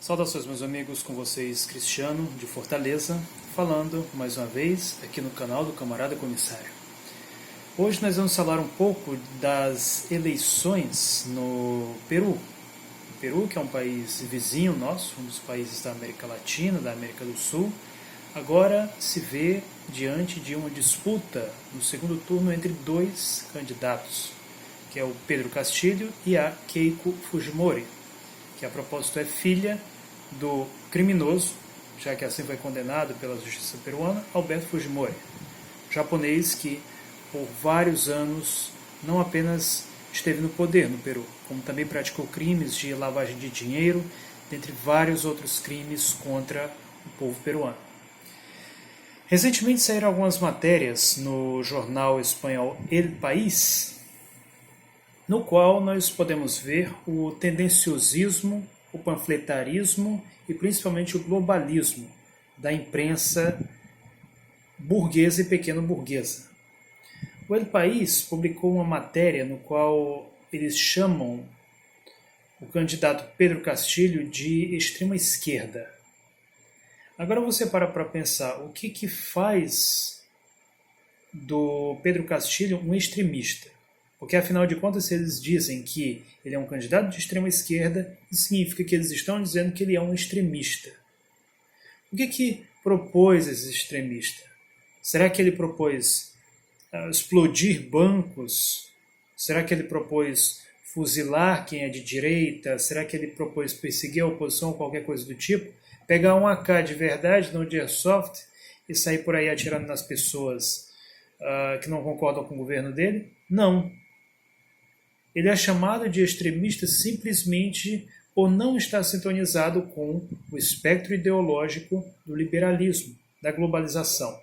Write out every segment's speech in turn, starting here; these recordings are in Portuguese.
Saudações, meus amigos, com vocês, Cristiano, de Fortaleza, falando mais uma vez aqui no canal do Camarada Comissário. Hoje nós vamos falar um pouco das eleições no Peru. O Peru, que é um país vizinho nosso, um dos países da América Latina, da América do Sul, agora se vê diante de uma disputa no segundo turno entre dois candidatos, que é o Pedro Castillo e a Keiko Fujimori, que a propósito é filha do criminoso, já que assim foi condenado pela justiça peruana, Alberto Fujimori, japonês que por vários anos não apenas esteve no poder no Peru, como também praticou crimes de lavagem de dinheiro, dentre vários outros crimes contra o povo peruano. Recentemente saíram algumas matérias no jornal espanhol El País, no qual nós podemos ver o tendenciosismo, o panfletarismo e principalmente o globalismo da imprensa burguesa e pequeno-burguesa. O El País publicou uma matéria no qual eles chamam o candidato Pedro Castillo de extrema-esquerda. Agora você para pensar, o que faz do Pedro Castillo um extremista? Porque, afinal de contas, se eles dizem que ele é um candidato de extrema-esquerda, isso significa que eles estão dizendo que ele é um extremista. O que propôs esse extremista? Será que ele propôs explodir bancos? Será que ele propôs fuzilar quem é de direita? Será que ele propôs perseguir a oposição ou qualquer coisa do tipo? Pegar um AK de verdade no Airsoft e sair por aí atirando nas pessoas que não concordam com o governo dele? Não. Ele é chamado de extremista simplesmente por não estar sintonizado com o espectro ideológico do liberalismo, da globalização.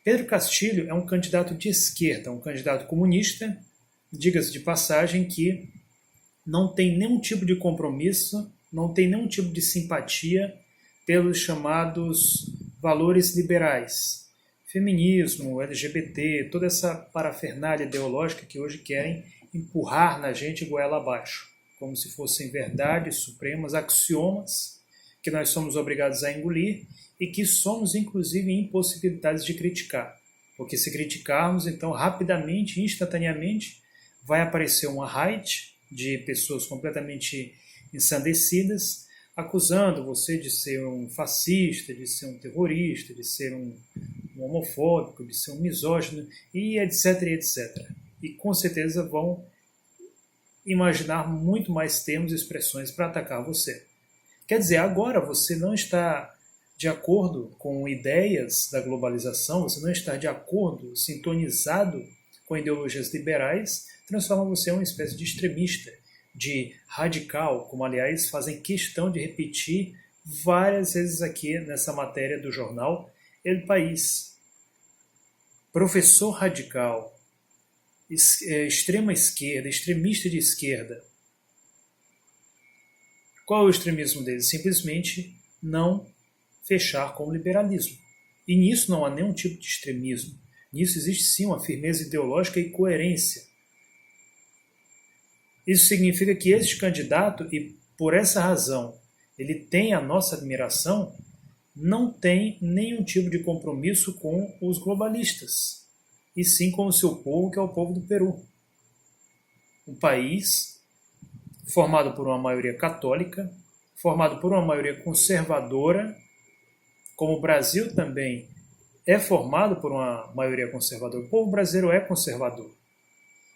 Pedro Castillo é um candidato de esquerda, um candidato comunista, diga-se de passagem, que não tem nenhum tipo de compromisso, não tem nenhum tipo de simpatia pelos chamados valores liberais. Feminismo, LGBT, toda essa parafernália ideológica que hoje querem empurrar na gente goela abaixo, como se fossem verdades supremas, axiomas que nós somos obrigados a engolir e que somos, inclusive, impossibilitados de criticar. Porque se criticarmos, então, rapidamente, instantaneamente, vai aparecer uma raid de pessoas completamente ensandecidas, acusando você de ser um fascista, de ser um terrorista, de ser um homofóbico, de ser um misógino, e etc, etc. E com certeza vão imaginar muito mais termos e expressões para atacar você. Quer dizer, agora você não está de acordo com ideias da globalização, você não está de acordo, sintonizado com ideologias liberais, transforma você em uma espécie de extremista, de radical, como aliás fazem questão de repetir várias vezes aqui nessa matéria do jornal El País. Professor radical, extrema esquerda, extremista de esquerda. Qual é o extremismo deles? Simplesmente não fechar com o liberalismo. E nisso não há nenhum tipo de extremismo. Nisso existe sim uma firmeza ideológica e coerência. Isso significa que este candidato, e por essa razão ele tem a nossa admiração, não tem nenhum tipo de compromisso com os globalistas, e sim com o seu povo, que é o povo do Peru. Um país formado por uma maioria católica, formado por uma maioria conservadora, como o Brasil também é formado por uma maioria conservadora. O povo brasileiro é conservador.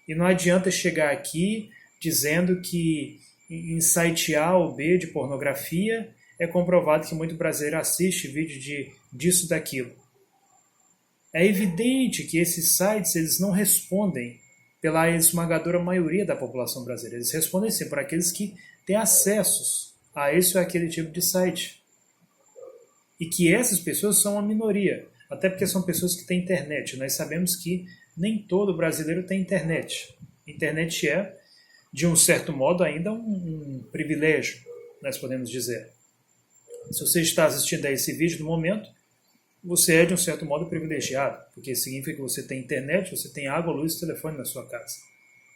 E não adianta chegar aqui dizendo que em site A ou B de pornografia é comprovado que muito brasileiro assiste vídeo disso, daquilo. É evidente que esses sites eles não respondem pela esmagadora maioria da população brasileira. Eles respondem sim por aqueles que têm acessos a esse ou aquele tipo de site. E que essas pessoas são uma minoria, até porque são pessoas que têm internet. Nós sabemos que nem todo brasileiro tem internet. Internet é, de um certo modo, ainda um privilégio, nós podemos dizer. Se você está assistindo a esse vídeo no momento, você é, de um certo modo, privilegiado, porque significa que você tem internet, você tem água, luz e telefone na sua casa.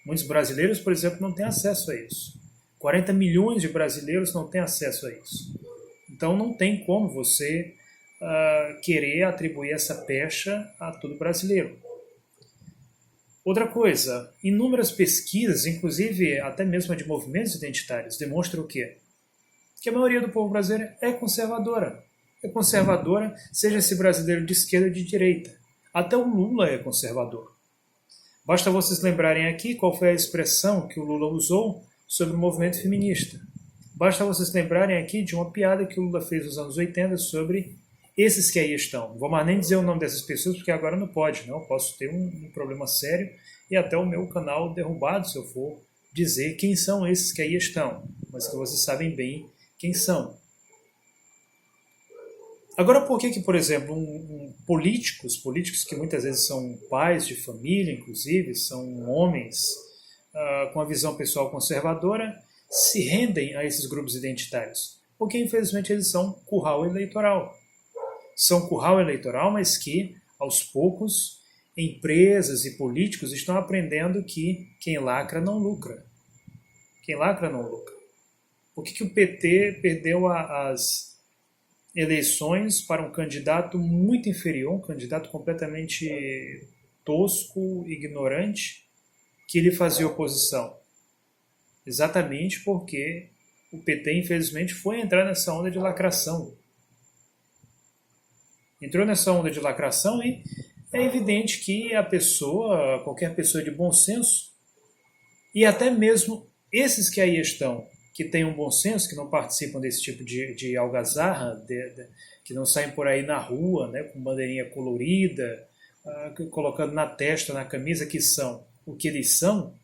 Muitos brasileiros, por exemplo, não têm acesso a isso. 40 milhões de brasileiros não têm acesso a isso. Então não tem como você querer atribuir essa pecha a todo brasileiro. Outra coisa, inúmeras pesquisas, inclusive até mesmo de movimentos identitários, demonstram o quê? Que a maioria do povo brasileiro é conservadora. É conservadora, seja esse brasileiro de esquerda ou de direita. Até o Lula é conservador. Basta vocês lembrarem aqui qual foi a expressão que o Lula usou sobre o movimento feminista. Basta vocês lembrarem aqui de uma piada que o Lula fez nos anos 80 sobre esses que aí estão. Não vou mais nem dizer o nome dessas pessoas, porque agora não pode, não. Eu posso ter um problema sério e até o meu canal derrubado se eu for dizer quem são esses que aí estão. Mas que vocês sabem bem quem são. Agora, por que, por exemplo, políticos que muitas vezes são pais de família, inclusive, são homens com a visão pessoal conservadora, se rendem a esses grupos identitários? Porque, infelizmente, eles são curral eleitoral. São curral eleitoral, mas que, aos poucos, empresas e políticos estão aprendendo que quem lacra não lucra. Quem lacra não lucra. Por que o PT perdeu as eleições para um candidato muito inferior, um candidato completamente tosco, ignorante, que lhe fazia oposição? Exatamente porque o PT, infelizmente, foi entrar nessa onda de lacração. Entrou nessa onda de lacração e é evidente que a pessoa, qualquer pessoa de bom senso, e até mesmo esses que aí estão, que têm um bom senso, que não participam desse tipo de algazarra, que não saem por aí na rua, né, com bandeirinha colorida, colocando na testa, na camisa, que são o que eles são,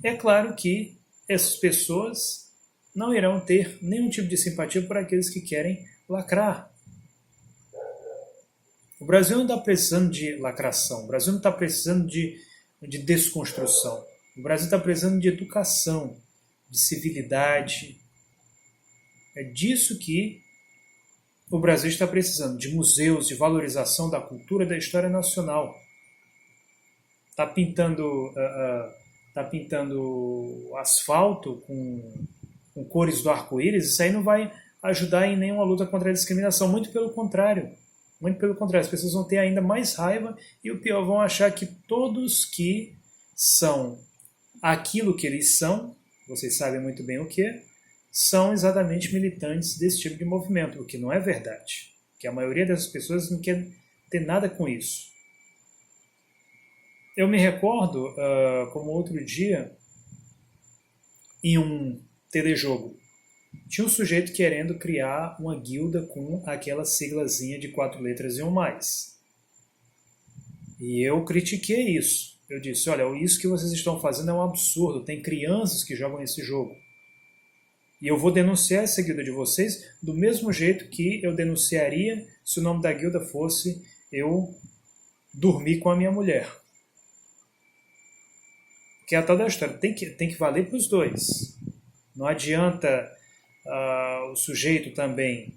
é claro que essas pessoas não irão ter nenhum tipo de simpatia por aqueles que querem lacrar. O Brasil não está precisando de lacração, o Brasil não está precisando de desconstrução, o Brasil está precisando de educação, de civilidade. É disso que o Brasil está precisando, de museus, de valorização da cultura e da história nacional. Está pintando asfalto com cores do arco-íris, isso aí não vai ajudar em nenhuma luta contra a discriminação, muito pelo contrário. Muito pelo contrário, as pessoas vão ter ainda mais raiva e o pior, vão achar que todos que são aquilo que eles são, vocês sabem muito bem o que, são exatamente militantes desse tipo de movimento, o que não é verdade. Que a maioria dessas pessoas não quer ter nada com isso. Eu me recordo, como outro dia, em um telejogo, tinha um sujeito querendo criar uma guilda com aquela siglazinha de 4 letras e um mais. E eu critiquei isso. Eu disse, olha, isso que vocês estão fazendo é um absurdo, tem crianças que jogam esse jogo. E eu vou denunciar essa guilda de vocês do mesmo jeito que eu denunciaria se o nome da guilda fosse eu dormir com a minha mulher. Que é a tal da história, tem que valer para os dois. Não adianta o sujeito também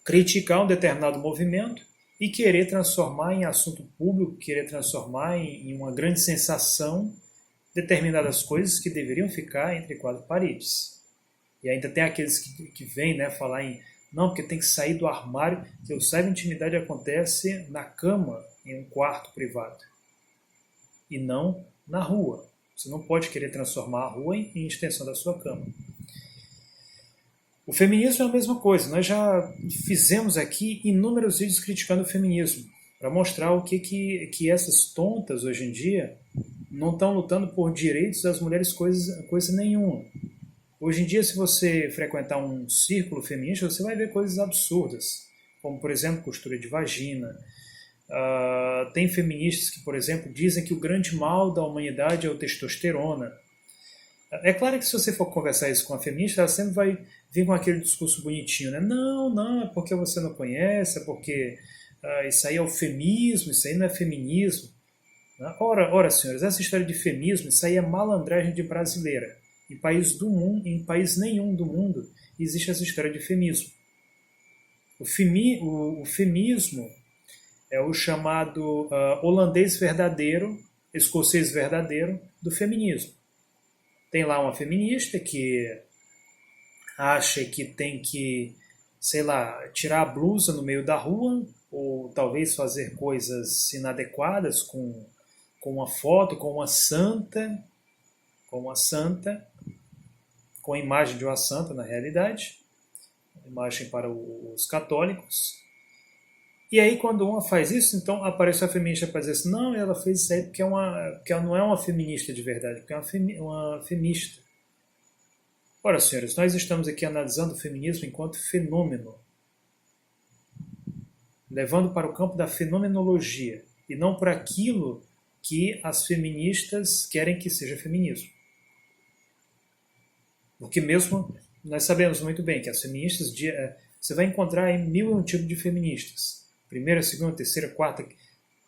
criticar um determinado movimento e querer transformar em assunto público, querer transformar em uma grande sensação determinadas coisas que deveriam ficar entre 4 paredes. E ainda tem aqueles que vêm, né, falar em não, porque tem que sair do armário, que eu saiba, a intimidade acontece na cama, em um quarto privado, e não na rua. Você não pode querer transformar a rua em extensão da sua cama. O feminismo é a mesma coisa. Nós já fizemos aqui inúmeros vídeos criticando o feminismo, para mostrar o que essas tontas hoje em dia não estão lutando por direitos das mulheres coisa nenhuma. Hoje em dia, se você frequentar um círculo feminista, você vai ver coisas absurdas, como, por exemplo, costura de vagina. Tem feministas que, por exemplo, dizem que o grande mal da humanidade é a testosterona. É claro que se você for conversar isso com a feminista, ela sempre vai vir com aquele discurso bonitinho, né? Não, é porque você não conhece, é porque isso aí é eufemismo, isso aí não é feminismo. Ora, senhores, essa história de feminismo, isso aí é malandragem de brasileira. Em país nenhum do mundo existe essa história de feminismo. O feminismo é o chamado holandês verdadeiro, escocês verdadeiro do feminismo. Tem lá uma feminista que acha que tem que, sei lá, tirar a blusa no meio da rua, ou talvez fazer coisas inadequadas com uma foto, com a imagem de uma santa na realidade, imagem para os católicos. E aí quando uma faz isso, então aparece a feminista para dizer assim, não, ela fez isso aí porque ela não é uma feminista de verdade, porque é uma femista. Ora, senhores, nós estamos aqui analisando o feminismo enquanto fenômeno, levando para o campo da fenomenologia, e não por aquilo que as feministas querem que seja feminismo. Porque mesmo nós sabemos muito bem que as feministas, você vai encontrar em mil e um tipos de feministas. Primeira, segunda, terceira, quarta,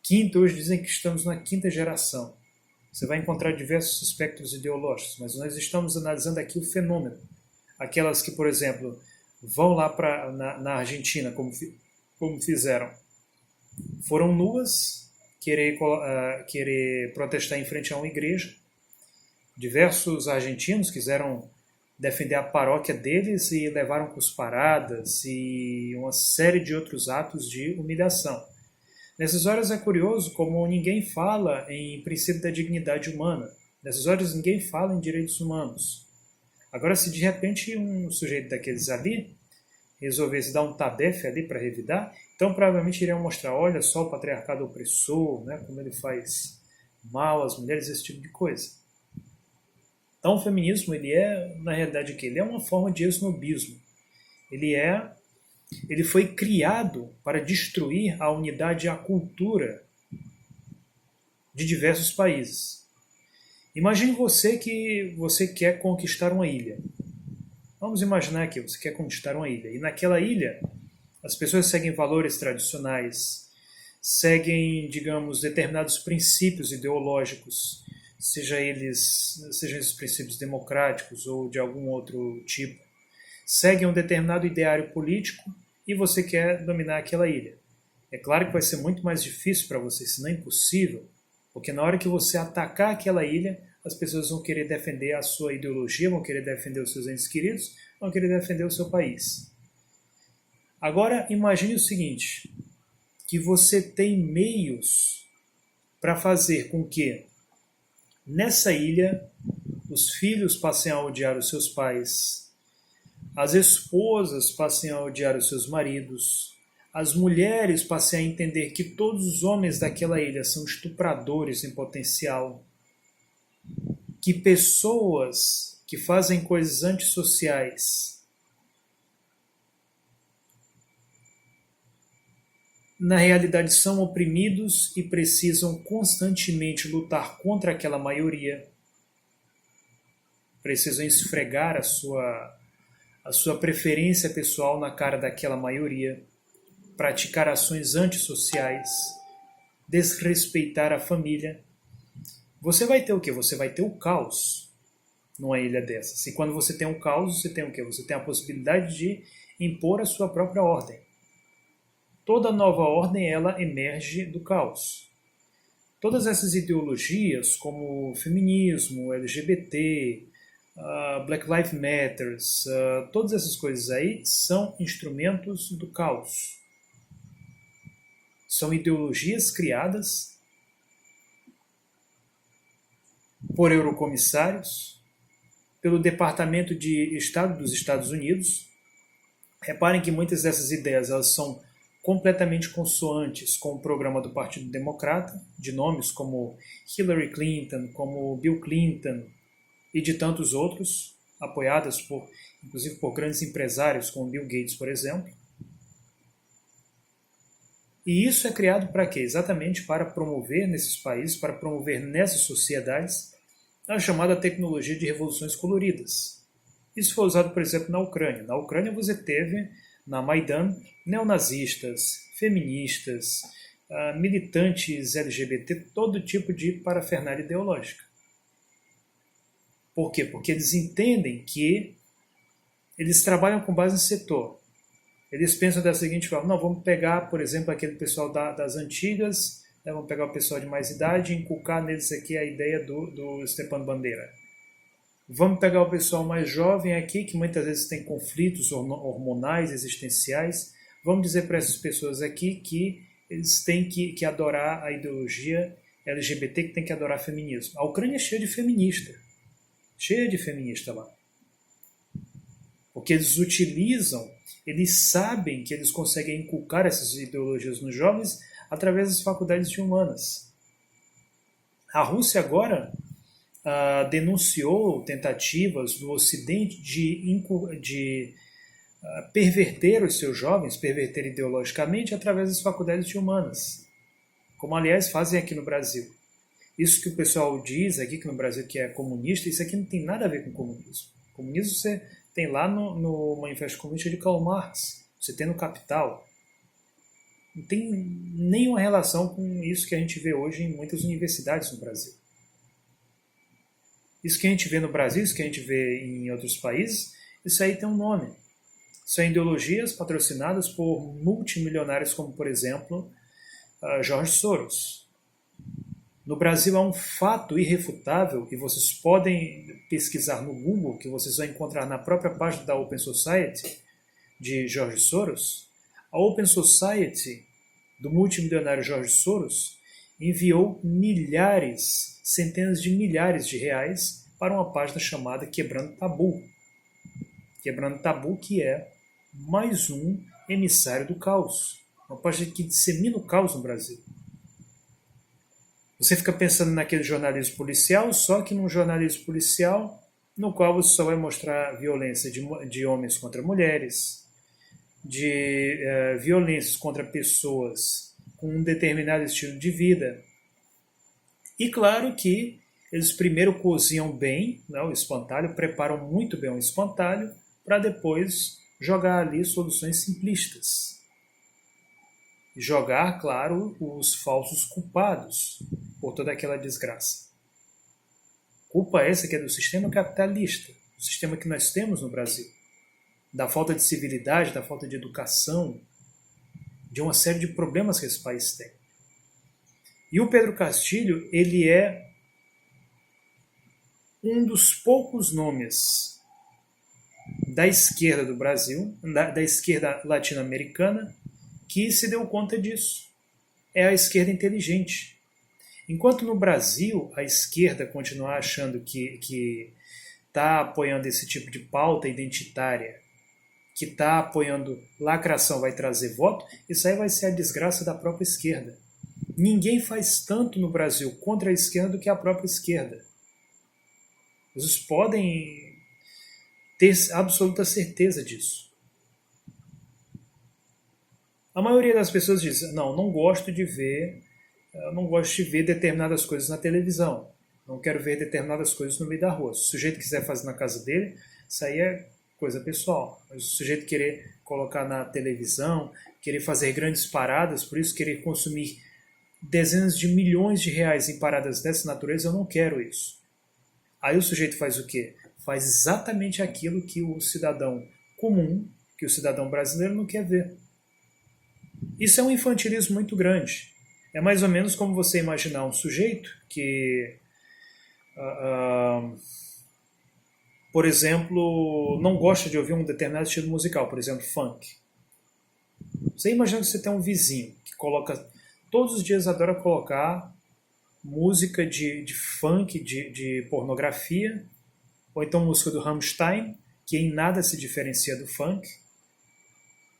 quinta, hoje dizem que estamos na quinta geração. Você vai encontrar diversos espectros ideológicos, mas nós estamos analisando aqui o fenômeno. Aquelas que, por exemplo, vão lá na Argentina, como fizeram, foram nuas, querer protestar em frente a uma igreja. Diversos argentinos quiseram defender a paróquia deles e levaram cusparadas e uma série de outros atos de humilhação. Nessas horas é curioso como ninguém fala em princípio da dignidade humana. Nessas horas ninguém fala em direitos humanos. Agora, se de repente um sujeito daqueles ali resolvesse dar um tabefe ali para revidar, então provavelmente iriam mostrar, olha só o patriarcado opressor, né, como ele faz mal às mulheres, esse tipo de coisa. Então o feminismo, ele é, na realidade, o quê? Ele é uma forma de esnobismo. Ele foi criado para destruir a unidade e a cultura de diversos países. Imagine você que você quer conquistar uma ilha. Vamos imaginar que você quer conquistar uma ilha. E naquela ilha, as pessoas seguem valores tradicionais, seguem, digamos, determinados princípios ideológicos, sejam esses princípios democráticos ou de algum outro tipo. Seguem um determinado ideário político e você quer dominar aquela ilha. É claro que vai ser muito mais difícil para você, se não impossível, porque na hora que você atacar aquela ilha, as pessoas vão querer defender a sua ideologia, vão querer defender os seus entes queridos, vão querer defender o seu país. Agora, imagine o seguinte, que você tem meios para fazer com que nessa ilha os filhos passem a odiar os seus pais, as esposas passem a odiar os seus maridos, as mulheres passem a entender que todos os homens daquela ilha são estupradores em potencial, que pessoas que fazem coisas antissociais na realidade são oprimidos e precisam constantemente lutar contra aquela maioria, precisam esfregar a sua preferência pessoal na cara daquela maioria, praticar ações antissociais, desrespeitar a família. Você vai ter o quê? Você vai ter o caos numa ilha dessas. E quando você tem um caos, você tem o quê? Você tem a possibilidade de impor a sua própria ordem. Toda nova ordem, ela emerge do caos. Todas essas ideologias, como feminismo, LGBT, Black Lives Matter, todas essas coisas aí são instrumentos do caos. São ideologias criadas por eurocomissários, pelo Departamento de Estado dos Estados Unidos. Reparem que muitas dessas ideias elas são completamente consoantes com o programa do Partido Democrata, de nomes como Hillary Clinton, como Bill Clinton e de tantos outros, apoiadas inclusive por grandes empresários como Bill Gates, por exemplo. E isso é criado para quê? Exatamente para promover nesses países, para promover nessas sociedades a chamada tecnologia de revoluções coloridas. Isso foi usado, por exemplo, na Ucrânia. Na Ucrânia você teve, na Maidan, neonazistas, feministas, militantes LGBT, todo tipo de parafernália ideológica. Por quê? Porque eles entendem que eles trabalham com base em setor. Eles pensam da seguinte forma, não, vamos pegar, por exemplo, aquele pessoal das antigas, né, vamos pegar o pessoal de mais idade e inculcar neles aqui a ideia do Stepan Bandeira. Vamos pegar o pessoal mais jovem aqui, que muitas vezes tem conflitos hormonais, existenciais. Vamos dizer para essas pessoas aqui que eles têm que adorar a ideologia LGBT, que tem que adorar feminismo. A Ucrânia é cheia de feminista lá. Porque eles sabem que eles conseguem inculcar essas ideologias nos jovens através das faculdades de humanas. A Rússia agora denunciou tentativas do Ocidente de perverter os seus jovens, perverter ideologicamente através das faculdades de humanas, como aliás fazem aqui no Brasil. Isso que o pessoal diz aqui que no Brasil que é comunista, isso aqui não tem nada a ver com comunismo. Comunismo você tem lá no Manifesto Comunista de Karl Marx, você tem no Capital. Não tem nenhuma relação com isso que a gente vê hoje em muitas universidades no Brasil. Isso que a gente vê no Brasil, isso que a gente vê em outros países, isso aí tem um nome. São ideologias patrocinadas por multimilionários como, por exemplo, George Soros. No Brasil há um fato irrefutável, e vocês podem pesquisar no Google, que vocês vão encontrar na própria página da Open Society de George Soros. A Open Society do multimilionário George Soros enviou milhares, centenas de milhares de reais para uma página chamada Quebrando Tabu. Quebrando Tabu, que é mais um emissário do caos. Uma página que dissemina o caos no Brasil. Você fica pensando naquele jornalismo policial, só que num jornalismo policial no qual você só vai mostrar violência de homens contra mulheres, de violências contra pessoas com um determinado estilo de vida. E claro que eles primeiro cozinham bem, né, o espantalho, preparam muito bem o espantalho, para depois jogar ali soluções simplistas. Jogar, claro, os falsos culpados por toda aquela desgraça. Culpa essa que é do sistema capitalista, o sistema que nós temos no Brasil. Da falta de civilidade, da falta de educação, de uma série de problemas que esse país tem. E o Pedro Castilho, ele é um dos poucos nomes da esquerda do Brasil, da esquerda latino-americana, que se deu conta disso. É a esquerda inteligente. Enquanto no Brasil a esquerda continua achando que está apoiando esse tipo de pauta identitária, que está apoiando lacração vai trazer voto, isso aí vai ser a desgraça da própria esquerda. Ninguém faz tanto no Brasil contra a esquerda do que a própria esquerda. Vocês podem ter absoluta certeza disso. A maioria das pessoas diz, não gosto de ver determinadas coisas na televisão. Não quero ver determinadas coisas no meio da rua. Se o sujeito quiser fazer na casa dele, isso aí é coisa pessoal. Mas o sujeito querer colocar na televisão, querer fazer grandes paradas, por isso querer consumir dezenas de milhões de reais em paradas dessa natureza, eu não quero isso. Aí o sujeito faz o quê? Faz exatamente aquilo que o cidadão comum, que o cidadão brasileiro não quer ver. Isso é um infantilismo muito grande. É mais ou menos como você imaginar um sujeito que, por exemplo, não gosta de ouvir um determinado estilo musical, por exemplo, funk. Você imagina que você tem um vizinho que coloca, todos os dias adora colocar música de funk, de pornografia, ou então música do Rammstein, que em nada se diferencia do funk.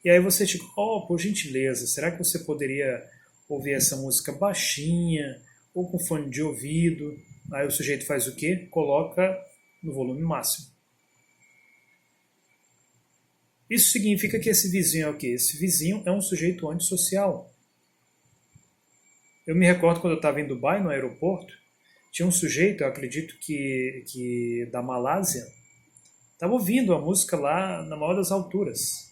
E aí você tipo, por gentileza, será que você poderia ouvir essa música baixinha, ou com fone de ouvido? Aí o sujeito faz o quê? Coloca no volume máximo. Isso significa que esse vizinho é o quê? Esse vizinho é um sujeito antissocial. Eu me recordo quando eu estava em Dubai, no aeroporto, tinha um sujeito, eu acredito que da Malásia, estava ouvindo a música lá na maior das alturas.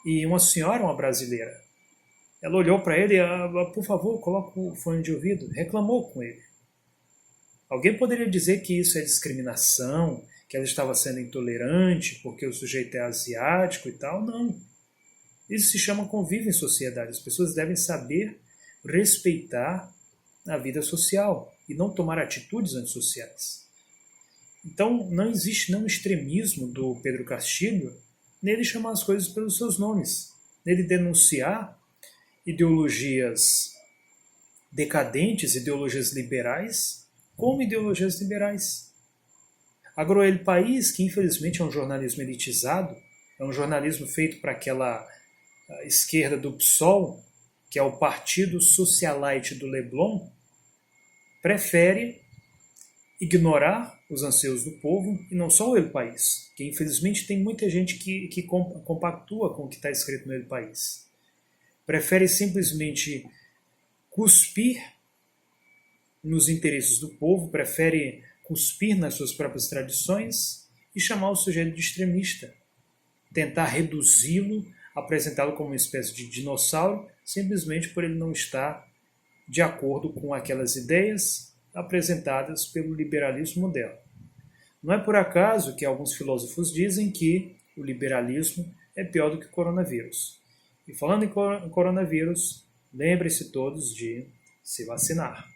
E uma senhora, uma brasileira, ela olhou para ele e, por favor, coloca o fone de ouvido, reclamou com ele. Alguém poderia dizer que isso é discriminação, que ela estava sendo intolerante porque o sujeito é asiático e tal. Não. Isso se chama convívio em sociedade. As pessoas devem saber respeitar a vida social e não tomar atitudes antissociais. Então, não existe nenhum extremismo do Pedro Castilho nele chamar as coisas pelos seus nomes, nele denunciar ideologias decadentes, ideologias liberais, como ideologias liberais. Agora, El País, que infelizmente é um jornalismo elitizado, é um jornalismo feito para aquela esquerda do PSOL, que é o Partido Socialite do Leblon, prefere ignorar os anseios do povo, e não só o El País, que infelizmente tem muita gente que compactua com o que está escrito no El País. Prefere simplesmente cuspir nos interesses do povo, prefere cuspir nas suas próprias tradições e chamar o sujeito de extremista. Tentar reduzi-lo, apresentá-lo como uma espécie de dinossauro, simplesmente por ele não estar de acordo com aquelas ideias apresentadas pelo liberalismo moderno. Não é por acaso que alguns filósofos dizem que o liberalismo é pior do que o coronavírus. E falando em coronavírus, lembre-se todos de se vacinar.